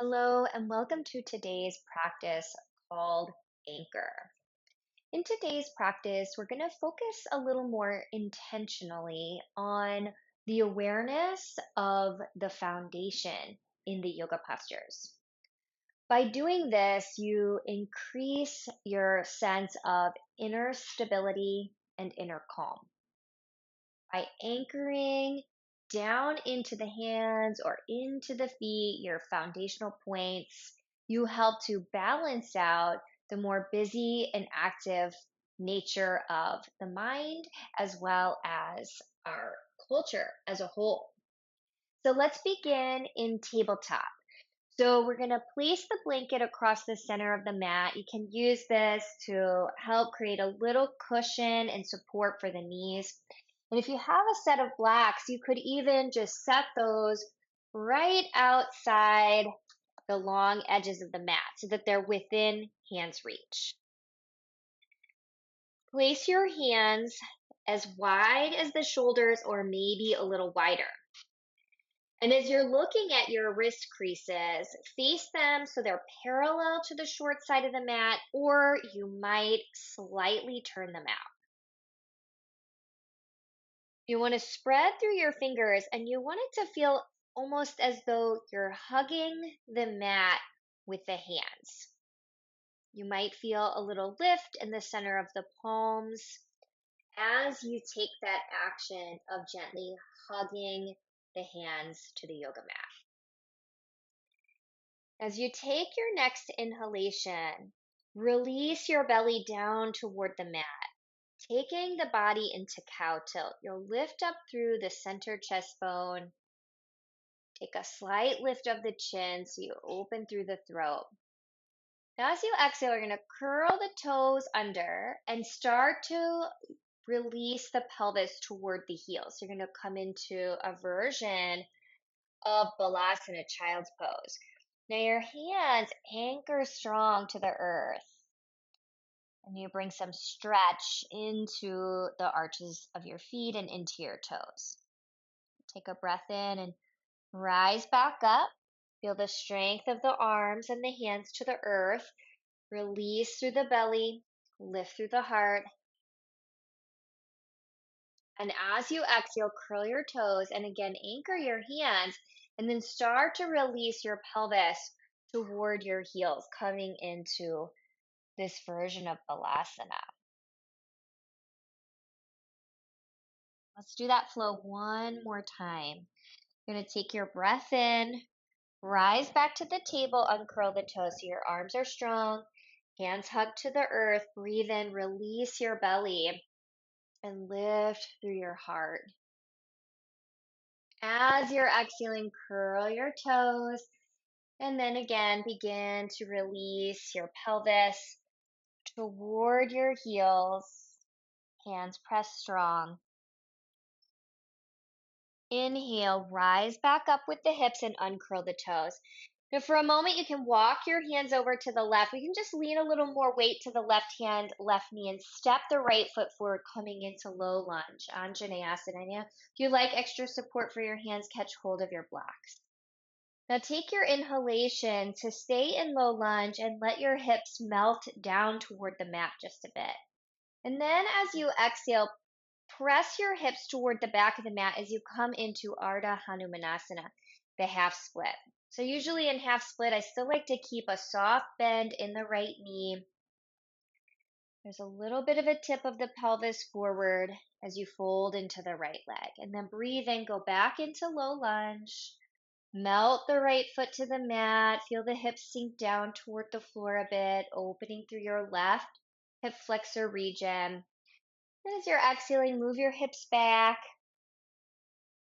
Hello, and welcome to today's practice called Anchor. In today's practice, we're going to focus a little more intentionally on the awareness of the foundation in the yoga postures. By doing this, you increase your sense of inner stability and inner calm. By anchoring down into the hands or into the feet, your foundational points, you help to balance out the more busy and active nature of the mind as well as our culture as a whole. So let's begin in tabletop. So we're going to place the blanket across the center of the mat. You can use this to help create a little cushion and support for the knees. And if you have a set of blocks, you could even just set those right outside the long edges of the mat so that they're within hand's reach. Place your hands as wide as the shoulders or maybe a little wider. And as you're looking at your wrist creases, face them so they're parallel to the short side of the mat, or you might slightly turn them out. You want to spread through your fingers and you want it to feel almost as though you're hugging the mat with the hands. You might feel a little lift in the center of the palms as you take that action of gently hugging the hands to the yoga mat. As you take your next inhalation, release your belly down toward the mat, taking the body into cow tilt. You'll lift up through the center chest bone. Take a slight lift of the chin so you open through the throat. Now, as you exhale, you're going to curl the toes under and start to release the pelvis toward the heels. You're going to come into a version of Balasana, child's pose. Now your hands anchor strong to the earth. And you bring some stretch into the arches of your feet and into your toes. Take a breath in and rise back up. Feel the strength of the arms and the hands to the earth. Release through the belly, lift through the heart. And as you exhale, curl your toes and again anchor your hands and then start to release your pelvis toward your heels, coming into this version of Balasana. Let's do that flow one more time. You're going to take your breath in, rise back to the table, uncurl the toes so your arms are strong, hands hug to the earth, breathe in, release your belly, and lift through your heart. As you're exhaling, curl your toes, and then again begin to release your pelvis toward your heels, hands pressed strong. Inhale, rise back up with the hips and uncurl the toes. Now, for a moment, you can walk your hands over to the left. We can just lean a little more weight to the left hand, left knee, and step the right foot forward, coming into low lunge, Anjaneyasana. Now, if you like extra support for your hands, catch hold of your blocks. Now, take your inhalation to stay in low lunge and let your hips melt down toward the mat just a bit. And then as you exhale, press your hips toward the back of the mat as you come into Ardha Hanumanasana, the half split. So usually in half split, I still like to keep a soft bend in the right knee. There's a little bit of a tip of the pelvis forward as you fold into the right leg. And then breathe in, go back into low lunge. Melt the right foot to the mat. Feel the hips sink down toward the floor a bit, opening through your left hip flexor region. As you're exhaling, move your hips back.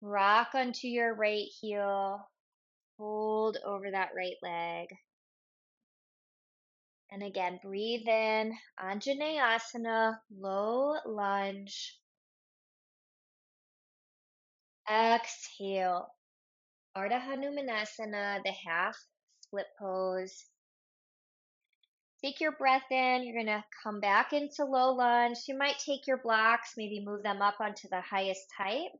Rock onto your right heel. Hold over that right leg. And again, breathe in, Anjaneyasana, low lunge. Exhale, Ardha Hanumanasana, the half split pose. Take your breath in. You're going to come back into low lunge. You might take your blocks, maybe move them up onto the highest height.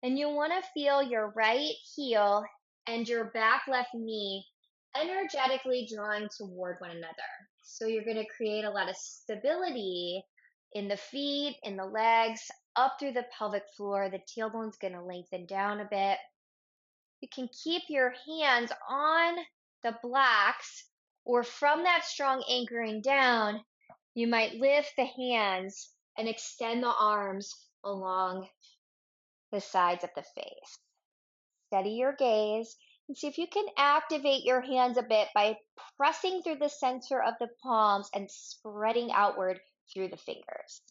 And you want to feel your right heel and your back left knee energetically drawing toward one another. So you're going to create a lot of stability in the feet, in the legs, up through the pelvic floor. The tailbone's going to lengthen down a bit. You can keep your hands on the blocks, or from that strong anchoring down, you might lift the hands and extend the arms along the sides of the face. Steady your gaze and see if you can activate your hands a bit by pressing through the center of the palms and spreading outward through the fingers.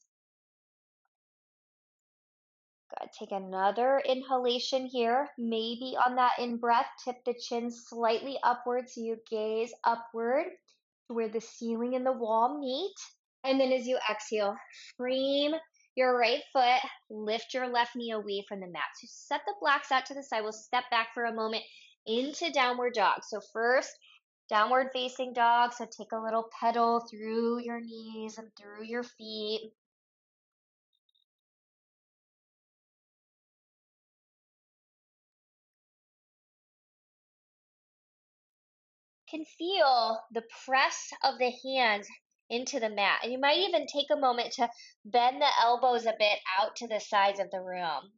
Good. Take another inhalation here. Maybe on that in breath, tip the chin slightly upward so you gaze upward to where the ceiling and the wall meet. And then as you exhale, frame your right foot, lift your left knee away from the mat. So set the blocks out to the side. We'll step back for a moment into downward dog. So first, downward facing dog. So take a little pedal through your knees and through your feet. Can feel the press of the hands into the mat. And you might even take a moment to bend the elbows a bit out to the sides of the room.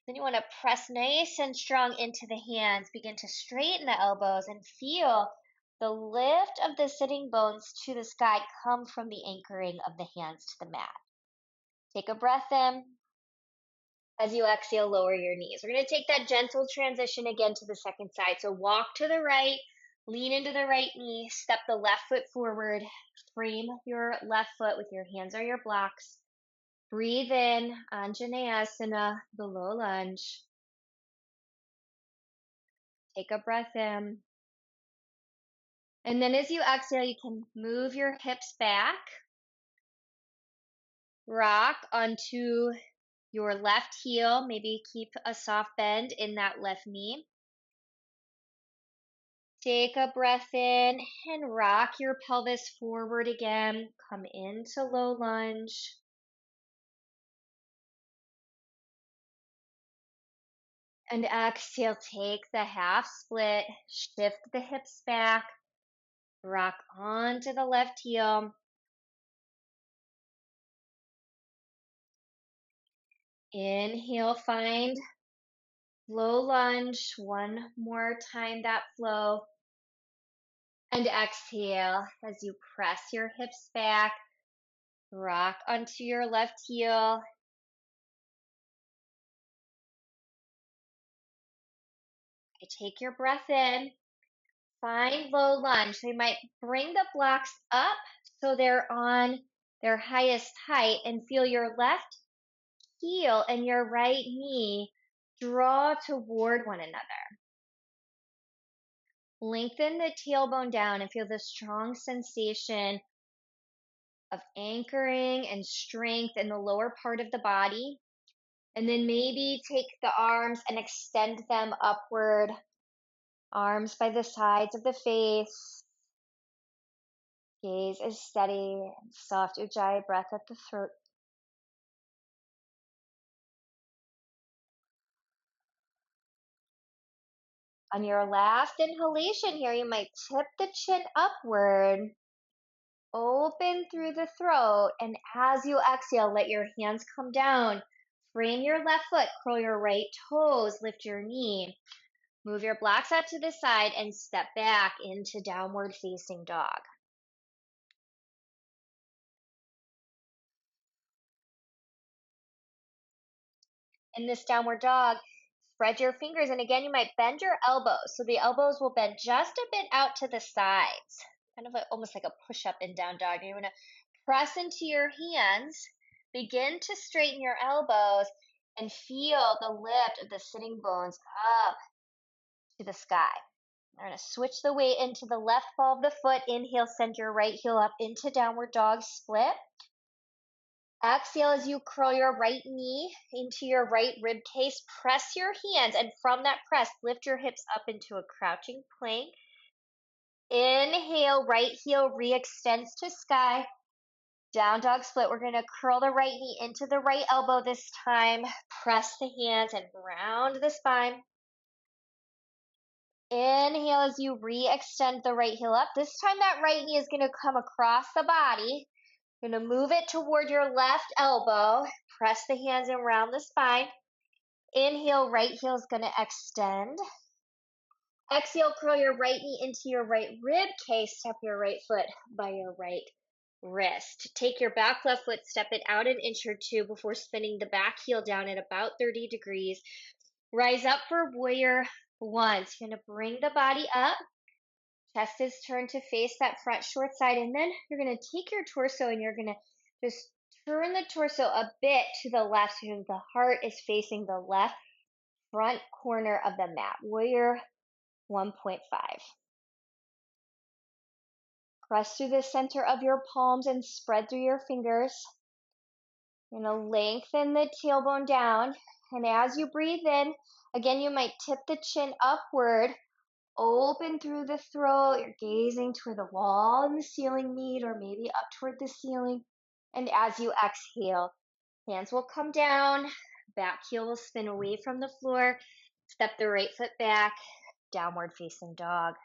Then you want to press nice and strong into the hands. Begin to straighten the elbows and feel the lift of the sitting bones to the sky come from the anchoring of the hands to the mat. Take a breath in. As you exhale, lower your knees. We're going to take that gentle transition again to the second side. So walk to the right, lean into the right knee, step the left foot forward, frame your left foot with your hands or your blocks. Breathe in, Anjaneyasana, the low lunge. Take a breath in. And then as you exhale, you can move your hips back, rock onto your left heel, maybe keep a soft bend in that left knee. Take a breath in and rock your pelvis forward again. Come into low lunge. And exhale, take the half split, shift the hips back, rock onto the left heel. Inhale, find low lunge. One more time that flow. And exhale as you press your hips back, rock onto your left heel. Take your breath in. Find low lunge. So you might bring the blocks up so they're on their highest height and feel your left heel and your right knee draw toward one another. Lengthen the tailbone down and feel the strong sensation of anchoring and strength in the lower part of the body. And then maybe take the arms and extend them upward. Arms by the sides of the face. Gaze is steady and soft ujjayi breath at the throat. On your last inhalation here, you might tip the chin upward, open through the throat, and as you exhale, let your hands come down. Frame your left foot, curl your right toes, lift your knee. Move your blocks out to the side and step back into downward facing dog. In this downward dog, spread your fingers, and again, you might bend your elbows. So the elbows will bend just a bit out to the sides, kind of almost like a push-up in down dog. You want to press into your hands, begin to straighten your elbows, and feel the lift of the sitting bones up to the sky. We're going to switch the weight into the left ball of the foot. Inhale, send your right heel up into downward dog split. Exhale as you curl your right knee into your right rib cage. Press your hands, and from that press, lift your hips up into a crouching plank. Inhale, right heel re-extends to sky. Down dog split. We're going to curl the right knee into the right elbow this time. Press the hands and round the spine. Inhale as you re-extend the right heel up. This time that right knee is going to come across the body. You're going to move it toward your left elbow. Press the hands around the spine. Inhale, right heel is going to extend. Exhale, curl your right knee into your right rib cage. Step your right foot by your right wrist. Take your back left foot, step it out an inch or two before spinning the back heel down at about 30 degrees. Rise up for warrior one. So you're going to bring the body up. Chest is turned to face that front short side. And then you're going to take your torso and you're going to just turn the torso a bit to the left so the heart is facing the left front corner of the mat. Warrior 1.5. Press through the center of your palms and spread through your fingers. You're going to lengthen the tailbone down. And as you breathe in, again, you might tip the chin upward, open through the throat. You're gazing toward the wall and the ceiling meet, or maybe up toward the ceiling. And as you exhale, hands will come down, back heel will spin away from the floor. Step the right foot back, downward facing dog.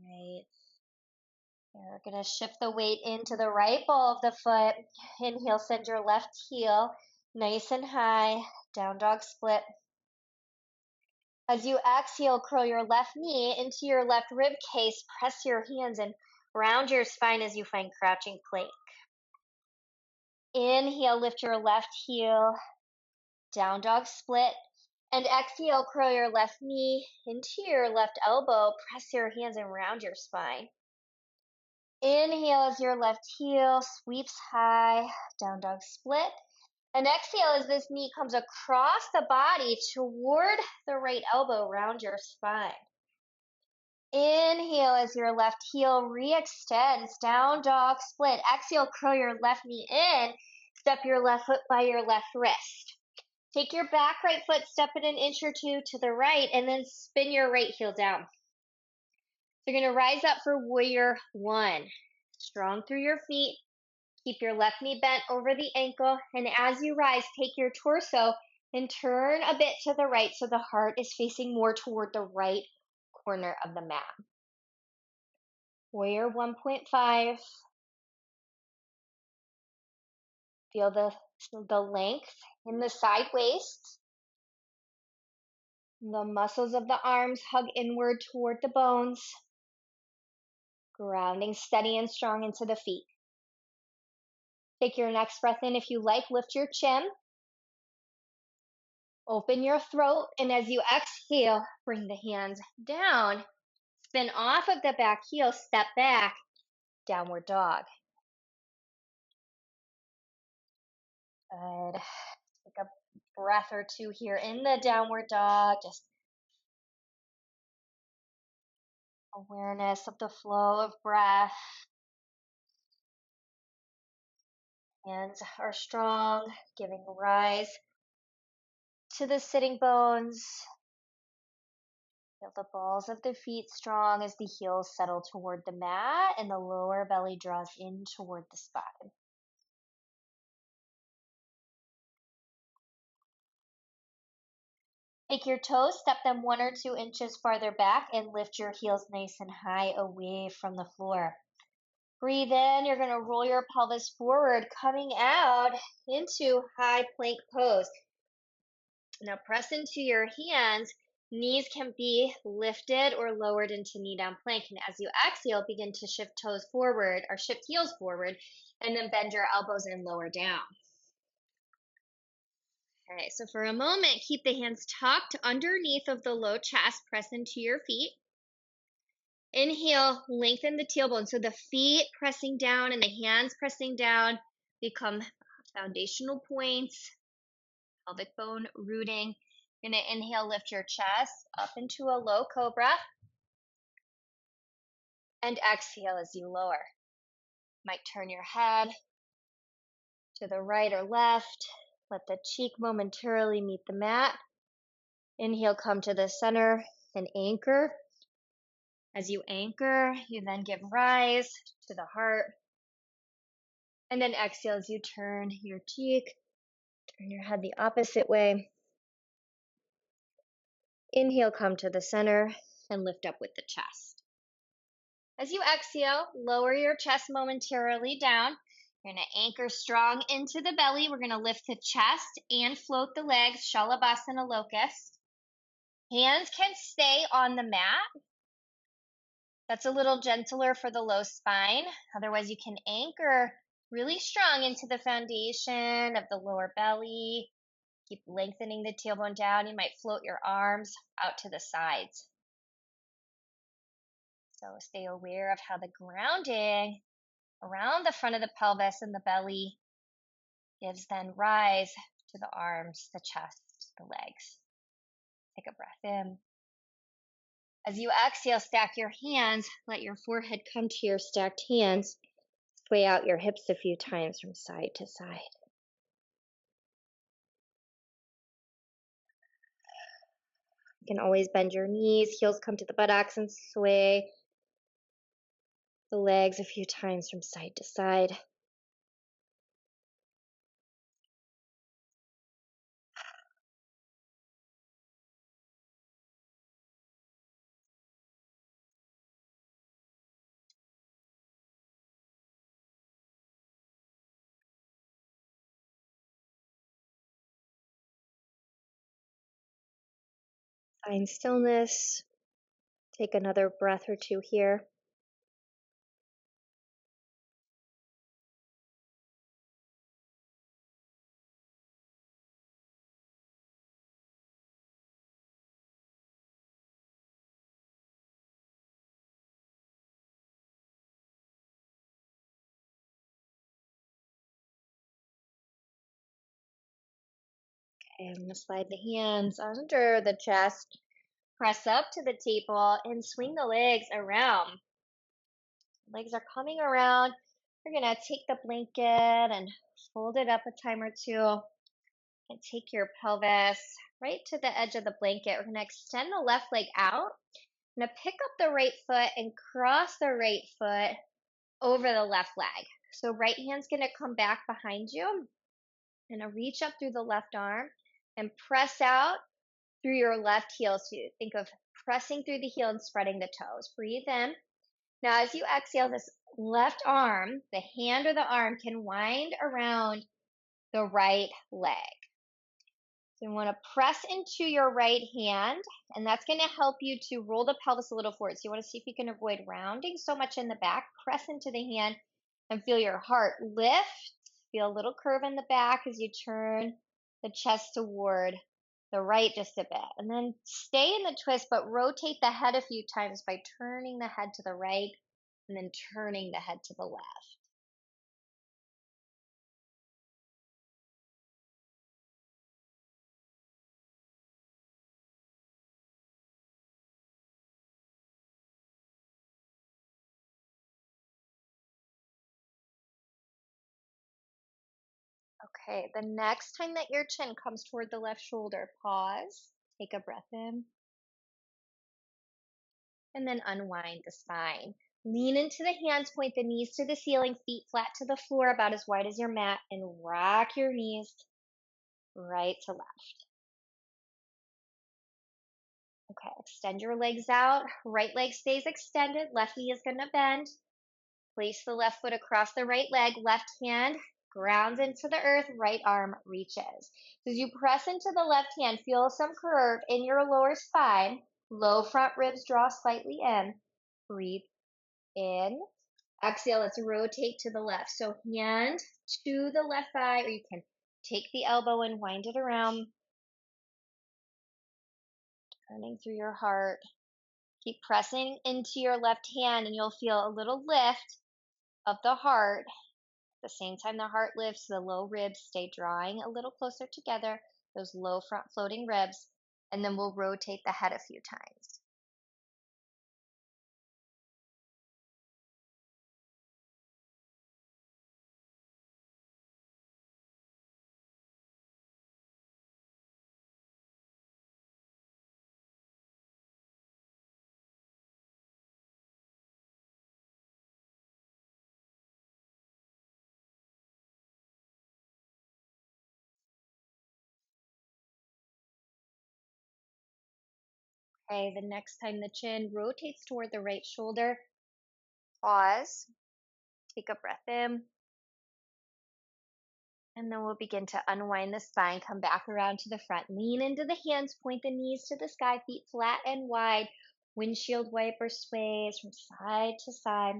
Right. You're going to shift the weight into the right ball of the foot. Inhale, send your left heel nice and high, down dog split. As you exhale, curl your left knee into your left rib cage. Press your hands and round your spine as you find crouching plank. Inhale, lift your left heel, down dog split. And exhale, curl your left knee into your left elbow. Press your hands and round your spine. Inhale as your left heel sweeps high, down dog split. And exhale as this knee comes across the body toward the right elbow, round your spine. Inhale as your left heel re-extends, down dog split. Exhale, curl your left knee in, step your left foot by your left wrist. Take your back right foot, step it an inch or two to the right, and then spin your right heel down. So you're going to rise up for warrior one. Strong through your feet. Keep your left knee bent over the ankle. And as you rise, take your torso and turn a bit to the right so the heart is facing more toward the right corner of the mat. Warrior 1.5. Feel the length in the side waist. The muscles of the arms hug inward toward the bones. Grounding steady and strong into the feet. Take your next breath in. If you like, lift your chin. Open your throat. And as you exhale, bring the hands down. Spin off of the back heel. Step back. Downward dog. Good. Take a breath or two here in the downward dog. Just awareness of the flow of breath. Hands are strong, giving rise to the sitting bones. Feel the balls of the feet strong as the heels settle toward the mat and the lower belly draws in toward the spine. Take your toes, step them 1 or 2 inches farther back, and lift your heels nice and high away from the floor. Breathe in. You're going to roll your pelvis forward, coming out into high plank pose. Now press into your hands. Knees can be lifted or lowered into knee down plank. And as you exhale, begin to shift toes forward or shift heels forward, and then bend your elbows and lower down. Okay, so for a moment, keep the hands tucked underneath of the low chest. Press into your feet. Inhale, lengthen the tailbone. So the feet pressing down and the hands pressing down become foundational points, pelvic bone rooting. You're going to inhale, lift your chest up into a low cobra. And exhale as you lower. Might turn your head to the right or left. Let the cheek momentarily meet the mat. Inhale, come to the center and anchor. As you anchor, you then give rise to the heart. And then exhale as you turn your cheek Turn your head the opposite way. Inhale, come to the center and lift up with the chest. As you exhale, lower your chest momentarily down. You're going to anchor strong into the belly. We're going to lift the chest and float the legs, Shalabhasana locust. Hands can stay on the mat. That's a little gentler for the low spine. Otherwise, you can anchor really strong into the foundation of the lower belly. Keep lengthening the tailbone down. You might float your arms out to the sides. So stay aware of how the grounding around the front of the pelvis and the belly gives then rise to the arms, the chest, the legs. Take a breath in. As you exhale, stack your hands. Let your forehead come to your stacked hands. Sway out your hips a few times from side to side. You can always bend your knees, heels come to the buttocks, and sway the legs a few times from side to side. Find stillness. Take another breath or two here. Okay, I'm going to slide the hands under the chest. Press up to the table and swing the legs around. Legs are coming around. You're going to take the blanket and fold it up a time or two. And take your pelvis right to the edge of the blanket. We're going to extend the left leg out. I'm going to pick up the right foot and cross the right foot over the left leg. So right hand's going to come back behind you. And reach up through the left arm and press out through your left heel. So you think of pressing through the heel and spreading the toes. Breathe in. Now, as you exhale, this left arm, the hand or the arm, can wind around the right leg. So you want to press into your right hand, and that's going to help you to roll the pelvis a little forward. So you want to see if you can avoid rounding so much in the back. Press into the hand and feel your heart lift. Feel a little curve in the back as you turn the chest toward the right just a bit. And then stay in the twist, but rotate the head a few times by turning the head to the right and then turning the head to the left. Okay, the next time that your chin comes toward the left shoulder, pause, take a breath in, and then unwind the spine. Lean into the hands, point the knees to the ceiling, feet flat to the floor, about as wide as your mat, and rock your knees right to left. Okay, extend your legs out. Right leg stays extended, left knee is going to bend. Place the left foot across the right leg, left hand grounds into the earth, right arm reaches. So as you press into the left hand, feel some curve in your lower spine. Low front ribs draw slightly in. Breathe in. Exhale, let's rotate to the left. So hand to the left thigh, or you can take the elbow and wind it around. Turning through your heart. Keep pressing into your left hand, and you'll feel a little lift of the heart. At the same time the heart lifts, the low ribs stay drawing a little closer together, those low front floating ribs, and then we'll rotate the head a few times. Okay, the next time the chin rotates toward the right shoulder, pause, take a breath in, and then we'll begin to unwind the spine, come back around to the front, lean into the hands, point the knees to the sky, feet flat and wide, windshield wiper sways from side to side.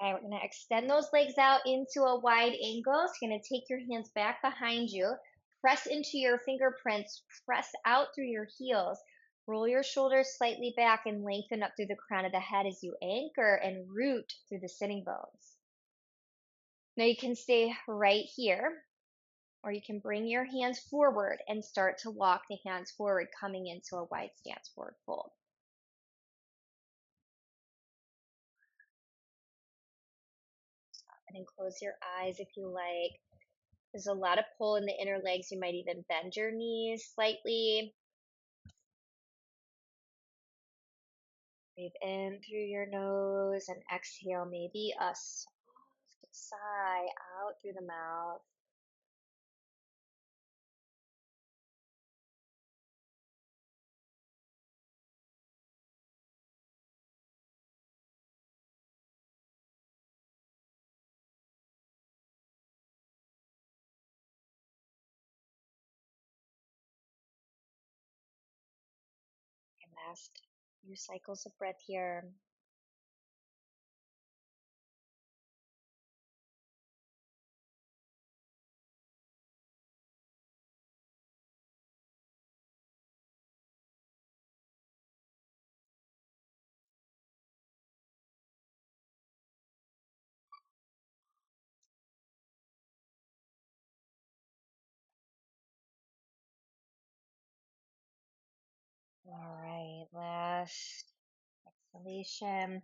Okay, we're going to extend those legs out into a wide angle. So you're going to take your hands back behind you, press into your fingerprints, press out through your heels. Roll your shoulders slightly back and lengthen up through the crown of the head as you anchor and root through the sitting bones. Now you can stay right here, or you can bring your hands forward and start to walk the hands forward, coming into a wide stance forward fold. And then close your eyes if you like. There's a lot of pull in the inner legs. You might even bend your knees slightly. Breathe in through your nose and exhale, maybe a soft sigh out through the mouth. And last few cycles of breath here. All right, last exhalation.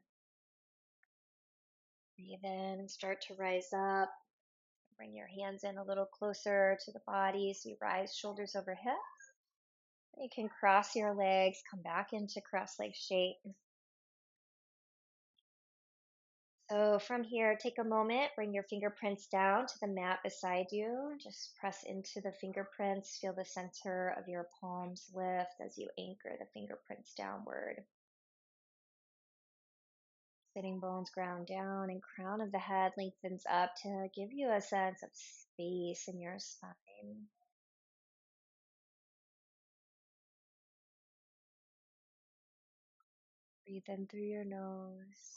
Breathe in and start to rise up. Bring your hands in a little closer to the body so you rise shoulders over hips. You can cross your legs, come back into cross leg shape. So from here, take a moment, bring your fingerprints down to the mat beside you. Just press into the fingerprints, feel the center of your palms lift as you anchor the fingerprints downward. Sitting bones ground down and crown of the head lengthens up to give you a sense of space in your spine. Breathe in through your nose.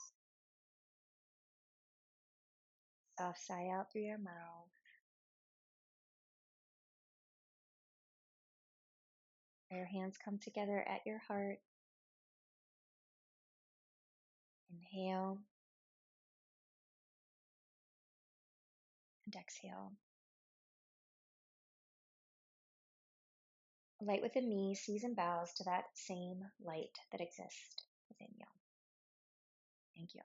Soft sigh out through your mouth. Your hands come together at your heart. Inhale and exhale. Light within me sees and bows to that same light that exists within you. Thank you.